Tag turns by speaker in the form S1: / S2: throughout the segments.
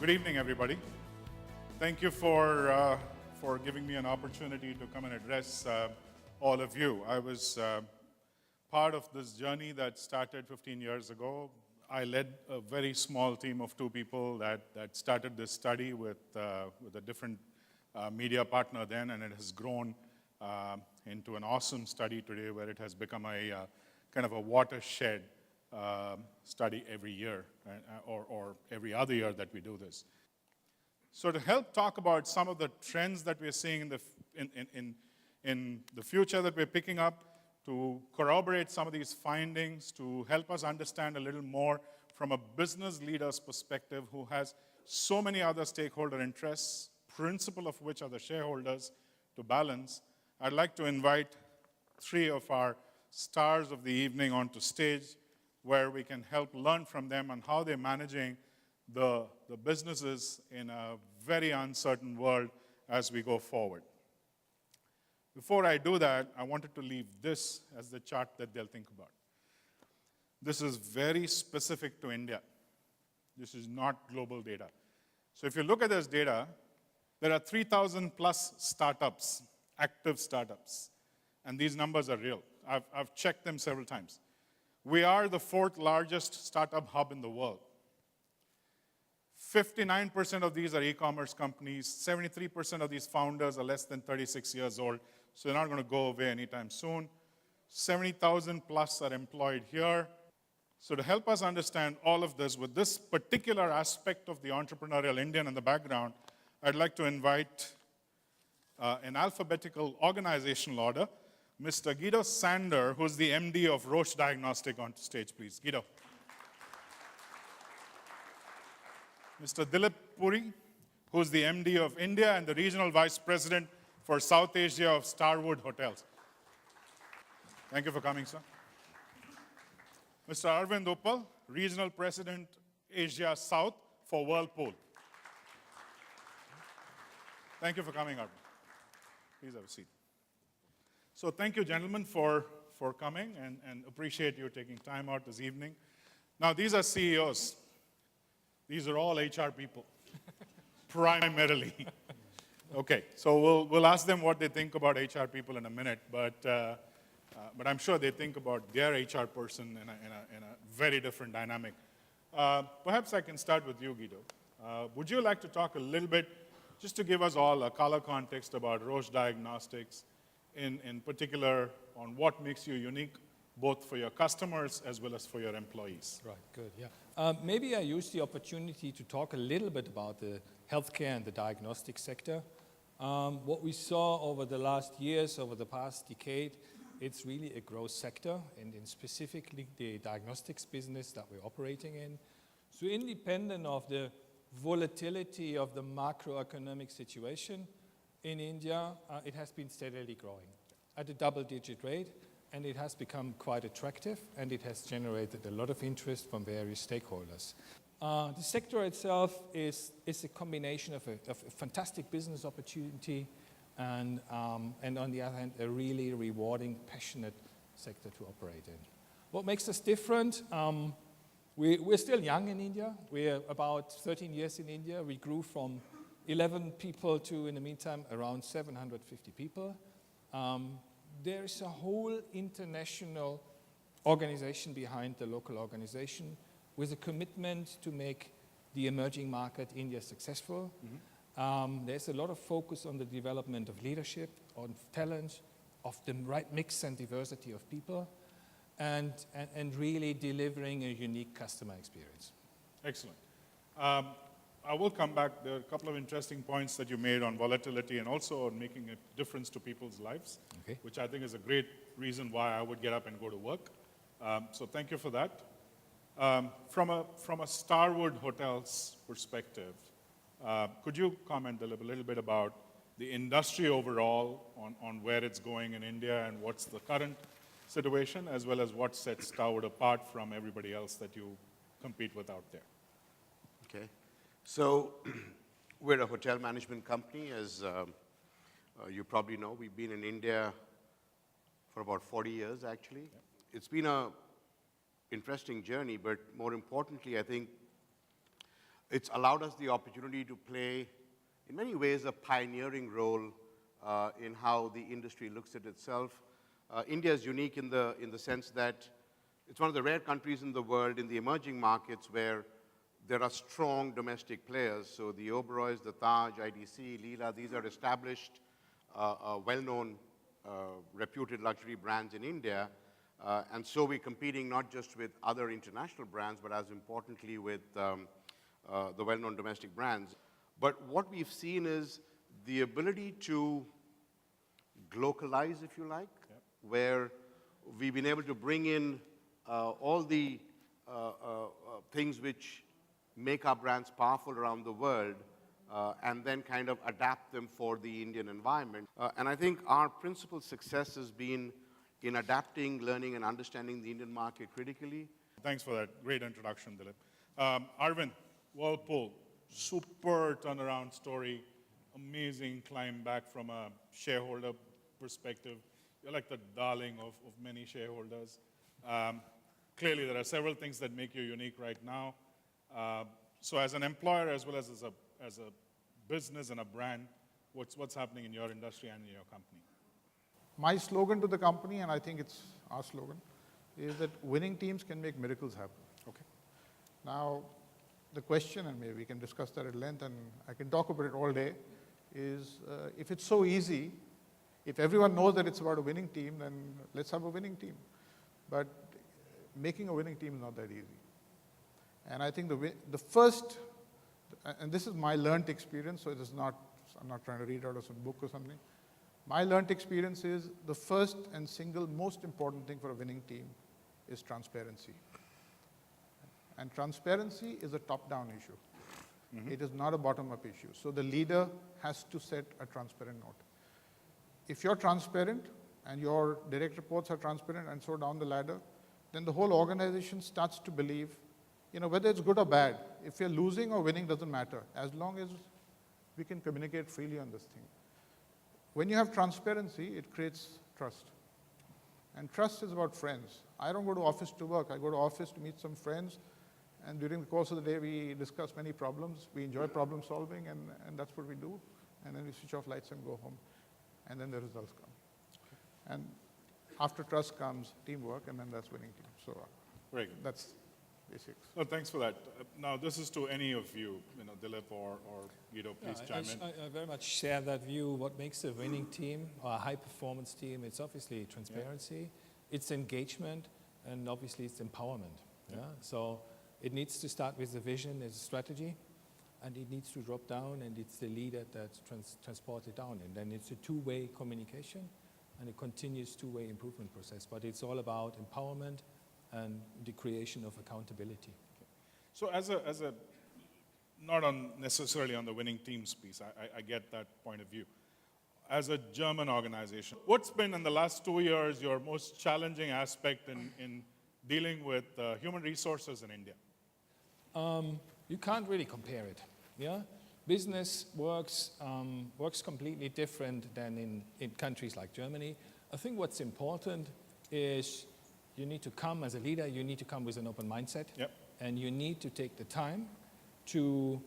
S1: Good evening, everybody. Thank you for giving me an opportunity to come and address all of you. I was part of this journey that started 15 years ago. I led a very small team of 2 people that started this study with a different media partner then, and it has grown into an awesome study today where it has become a kind of a watershed study every year or every other year that we do this. So to help talk about some of the trends that we're seeing in the future that we're picking up, to corroborate some of these findings, to help us understand a little more from a business leader's perspective who has so many other stakeholder interests, principal of which are the shareholders, to balance, I'd like to invite 3 of our stars of the evening onto stage where we can help learn from them on how they're managing the businesses in a very uncertain world as we go forward. Before I do that, I wanted to leave this as the chart that they'll think about. This is very specific to India. This is not global data. So if you look at this data, there are 3,000 plus startups, active startups, and these numbers are real. I've checked them several times. We are the 4th largest startup hub in the world. 59% of these are e-commerce companies. 73% of these founders are less than 36 years old, so they're not going to go away anytime soon. 70,000 plus are employed here. So to help us understand all of this with this particular aspect of the entrepreneurial Indian in the background, I'd like to invite in alphabetical organizational order, Mr. Guido Sander, who's the MD of Roche Diagnostic, onto stage, please. Guido. Mr. Dilip Puri, who's the MD of India and the Regional Vice President for South Asia of Starwood Hotels. Thank you for coming, sir. Mr. Arvind Uppal, Regional President, Asia South for Whirlpool. Thank you for coming, Arvind. Please have a seat. So thank you, gentlemen, for coming and appreciate you taking time out this evening. Now, these are CEOs. These are all HR people, primarily. Okay, so we'll ask them what they think about HR people in a minute, but I'm sure they think about their HR person in a very different dynamic. Perhaps I can start with you, Guido. Would you like to talk a little bit, just to give us all a color context about Roche Diagnostics, in particular on what makes you unique, both for your customers as well as for your employees?
S2: Right, good, yeah. Maybe I use the opportunity to talk a little bit about the healthcare and the diagnostic sector. What we saw over the last years, over the past decade, it's really a growth sector, and in specifically the diagnostics business that we're operating in. So independent of the volatility of the macroeconomic situation in India, it has been steadily growing at a double-digit rate, and it has become quite attractive, and it has generated a lot of interest from various stakeholders. The sector itself is a combination of a fantastic business opportunity and on the other hand, a really rewarding, passionate sector to operate in. What makes us different? We're still young in India. We're about 13 years in India. We grew from 11 people to, in the meantime, around 750 people. There is a whole international organization behind the local organization with a commitment to make the emerging market India successful. Mm-hmm. There's a lot of focus on the development of leadership, on talent, of the right mix and diversity of people, and really delivering a unique customer experience.
S1: Excellent. I will come back. There are a couple of interesting points that you made on volatility and also on making a difference to people's lives, okay, which I think is a great reason why I would get up and go to work. So thank you for that. From a Starwood Hotels perspective, could you comment a little bit about the industry overall on where it's going in India and what's the current situation, as well as what sets Starwood apart from everybody else that you compete with out there?
S3: Okay. So we're a hotel management company, as you probably know. We've been in India for about 40 years, actually. Yeah. It's been an interesting journey, but more importantly, I think It's allowed us the opportunity to play, in many ways, a pioneering role in how the industry looks at itself. India is unique in the sense that it's one of the rare countries in the world, in the emerging markets, where there are strong domestic players. So the Oberois, the Taj, IDC, Leela, these are established, well-known, reputed luxury brands in India. And so we're competing not just with other international brands, but as importantly with the well-known domestic brands. But what we've seen is the ability to glocalize, if you like, where we've been able to bring in all the things which make our brands powerful around the world and then kind of adapt them for the Indian environment. And I think our principal success has been in adapting, learning, and understanding the Indian market critically.
S1: Thanks for that great introduction, Dilip. Arvind, Whirlpool, super turnaround story, amazing climb back from a shareholder perspective. You're like the darling of many shareholders. Clearly, there are several things that make you unique right now. So as an employer, as well as a business and a brand, what's happening in your industry and in your company?
S4: My slogan to the company, and I think it's our slogan, is that winning teams can make miracles happen.
S1: Okay.
S4: Now, the question, and maybe we can discuss that at length, and I can talk about it all day, is if it's so easy, if everyone knows that it's about a winning team, then let's have a winning team. But making a winning team is not that easy. And I think the first, and this is my learned experience, so it is not, I'm not trying to read out of some book or something. My learned experience is the first and single most important thing for a winning team is transparency. And transparency is a top-down issue. Mm-hmm. It is not a bottom-up issue. So the leader has to set a transparent note. If you're transparent and your direct reports are transparent and so down the ladder, then the whole organization starts to believe, whether it's good or bad, if you're losing or winning doesn't matter, as long as we can communicate freely on this thing. When you have transparency, it creates trust. And trust is about friends. I don't go to office to work. I go to office to meet some friends, and during the course of the day, we discuss many problems. We enjoy problem solving, and that's what we do. And then we switch off lights and go home. And then the results come. And after trust comes teamwork, and then that's winning team. So
S1: Very good.
S4: that's basics.
S1: Well, thanks for that. Now, this is to any of you, Dilip or Guido, please chime in.
S2: I very much share that view. What makes a winning team or a high-performance team, it's obviously transparency, it's engagement, and obviously it's empowerment. Yeah? So it needs to start with the vision as a strategy, and it needs to drop down, and it's the leader that transports it down. And then it's a two-way communication and a continuous two-way improvement process. But it's all about empowerment and the creation of accountability.
S1: Okay. So as a not necessarily on the winning teams piece, I get that point of view. As a German organization, what's been in the last 2 years your most challenging aspect in dealing with human resources in India?
S2: You can't really compare it. Yeah, business works completely different than in countries like Germany. I think what's important is you need to come as a leader. You need to come with an open mindset, and you need to take the time to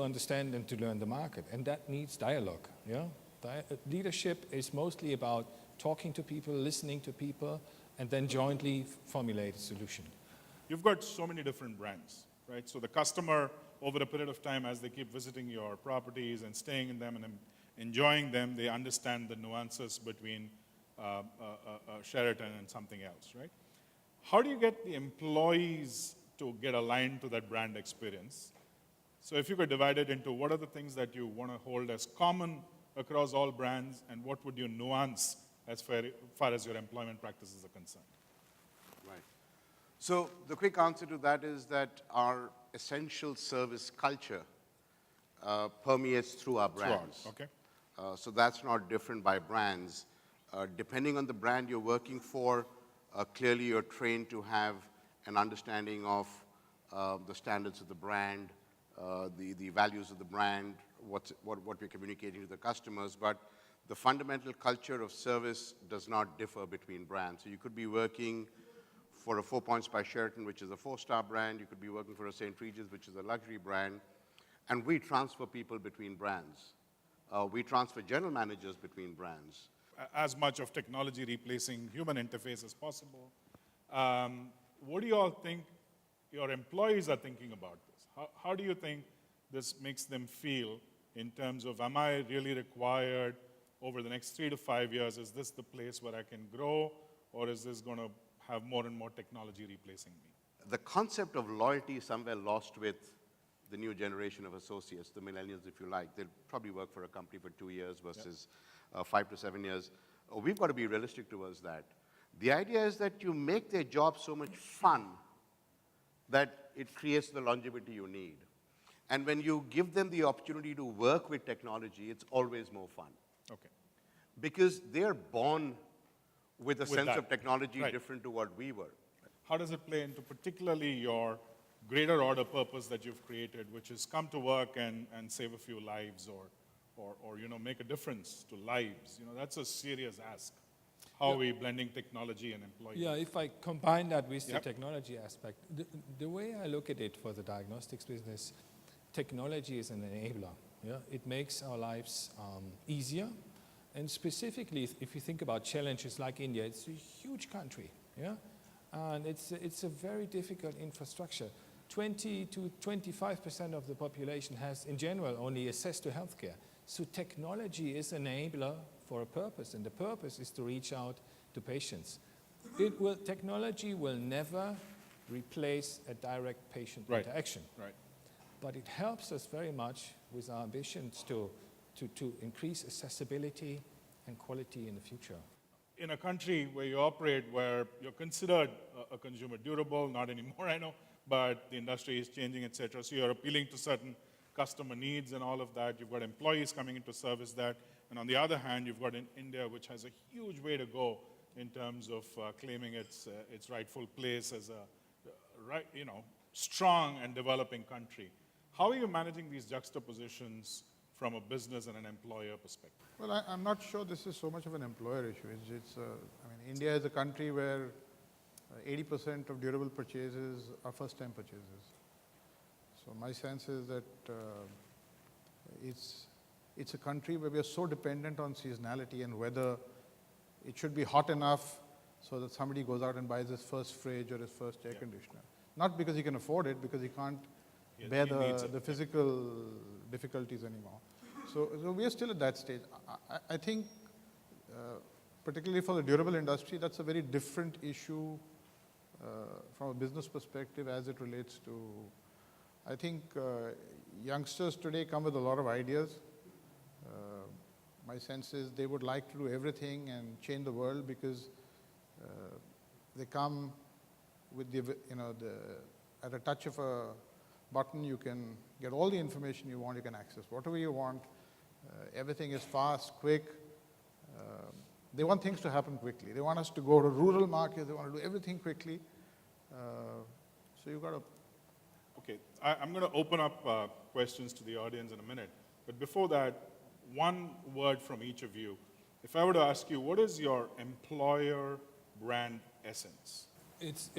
S2: understand and to learn the market, and that needs dialogue. Yeah, leadership is mostly about talking to people, listening to people, and then jointly formulate a solution.
S1: You've got so many different brands, right? So the customer, over a period of time, as they keep visiting your properties and staying in them and enjoying them, they understand the nuances between Sheraton and something else, right? How do you get the employees to get aligned to that brand experience? So if you could divide it into what are the things that you want to hold as common across all brands, and what would you nuance as far as your employment practices are concerned?
S3: Right. So the quick answer to that is that our essential service culture permeates through our brands.
S1: Okay.
S3: So that's not different by brands. Depending on the brand you're working for, clearly you're trained to have an understanding of the standards of the brand, the values of the brand, what we're communicating to the customers. But the fundamental culture of service does not differ between brands. So you could be working for a 4 Points by Sheraton, which is a 4-star brand. You could be working for a St. Regis, which is a luxury brand. And we transfer people between brands. We transfer general managers between brands.
S1: As much of technology replacing human interface as possible. What do you all think your employees are thinking about this? How do you think this makes them feel in terms of, am I really required over the next 3 to 5 years? Is this the place where I can grow, or is this going to have more and more technology replacing me?
S3: The concept of loyalty is somewhere lost with the new generation of associates, the millennials, if you like. They'll probably work for a company for 2 years versus 5 to 7 years. We've got to be realistic towards that. The idea is that you make their job so much fun that it creates the longevity you need. And when you give them the opportunity to work with technology, it's always more fun.
S1: Okay.
S3: Because they're born with a sense
S1: that.
S3: of technology
S1: Right.
S3: different to what we were.
S1: How does it play into particularly your greater order purpose that you've created, which is come to work and save a few lives or you know, make a difference to lives? You know, that's a serious ask. How are we blending technology and employee?
S2: Yeah, if I combine that with the
S1: Yep.
S2: technology aspect, the way I look at it for the diagnostics business, technology is an enabler. Yeah? It makes our lives easier. And specifically, if you think about challenges like India, it's a huge country. Yeah? And it's a very difficult infrastructure. 20 to 25% of the population has, in general, only access to healthcare. So technology is an enabler for a purpose, and the purpose is to reach out to patients. Technology will never replace a direct patient
S1: Right.
S2: interaction,
S1: Right.
S2: but it helps us very much with our ambitions to increase accessibility and quality in the future.
S1: In a country where you operate, where you're considered a consumer durable, not anymore, I know, but the industry is changing, et cetera. So you're appealing to certain customer needs and all of that. You've got employees coming in to service that. And on the other hand, you've got in India, which has a huge way to go in terms of claiming its rightful place as a strong and developing country. How are you managing these juxtapositions from a business and an employer perspective?
S4: Well, I'm not sure this is so much of an employer issue. India is a country where 80% of durable purchases are first-time purchases. So my sense is that it's a country where we are so dependent on seasonality and weather. It should be hot enough so that somebody goes out and buys his first fridge or his first air conditioner. Not because he can afford it, because he can't bear the physical difficulties anymore. So we are still at that stage. I think, particularly for the durable industry, that's a very different issue from a business perspective as it relates to, I think youngsters today come with a lot of ideas. My sense is they would like to do everything and change the world because they come with at a touch of a button, you can get all the information you want, you can access whatever you want. Everything is fast, quick. They want things to happen quickly. They want us to go to rural markets. They want to do everything quickly. So you've got to...
S1: Okay, I'm going to open up questions to the audience in a minute. But before that, one word from each of you. If I were to ask you, what is your employer brand essence?
S2: It's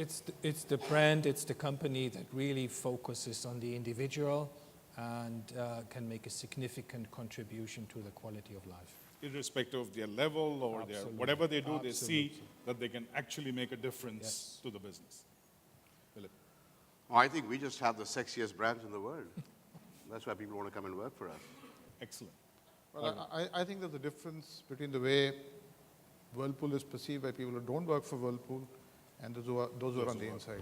S2: the brand, it's the company that really focuses on the individual and can make a significant contribution to the quality of life.
S1: Irrespective of their level or their whatever they do, they see that they can actually make a difference to the business. Philip.
S3: Well, I think we just have the sexiest brands in the world. That's why people want to come and work for us.
S1: Excellent.
S4: Well, I think there's a difference between the way Whirlpool is perceived by people who don't work for Whirlpool and those who are on the inside.